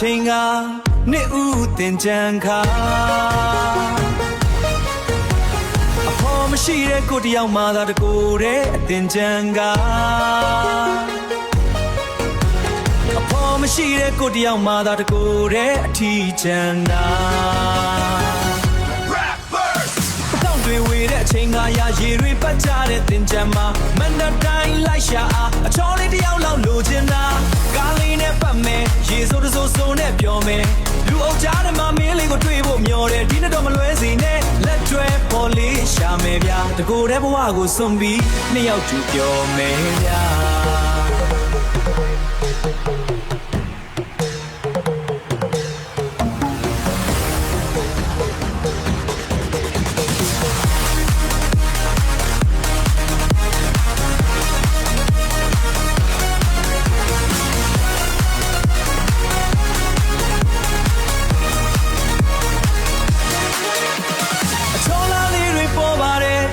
ချိန်ကနှစ်ဦးတင်ကြံခါအဖော်မရှိတဲ့ကိုတယောက်မှသာတကိုယ်တဲ့အတင်ကြံကအဖော်မရှိတဲ့ကိုတယောက်မှသာတကိုယ်တဲ့အထီးချမ်းသာတွေဝေတဲ့အချိန်ကရရေတွေပတ်ကြတဲ့တင်ကြံမှာမန္တတိုင်းလိုက်ရှာအားအချောလေးတယောက်လောက်လိုချင်တာကားလေးနဲ့ပတ်မယ်ရေစိုးတစိုးစိုးနဲ့ပြောမယ်လူအုပ်ကြားထဲမှာမင်းလေးကိုတွေ့ဖို့မျှော်တယ်ဒီနေ့တော့မလွဲစီနဲ့လက်တွဲပေါ်လေးရှာမယ်ဗျာတကိုယ်တည်းဘဝကိုစွန့်ပြီးနှစ်ယောက်တူပြောမယ်ဗျာ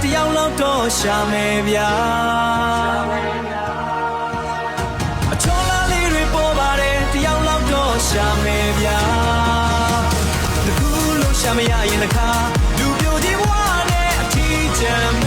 တယောက်လောက်တော့ရှာမယ်ဗျာအချောလားလေးတွေပေါ်ပါတယ်တယောက်လောက်တော့ရှာမယ်ဗျာတကူလို့ရှာမရရင်တစ်ခါလူပြိုကြီးဘဝနဲ့အထီးချမ်း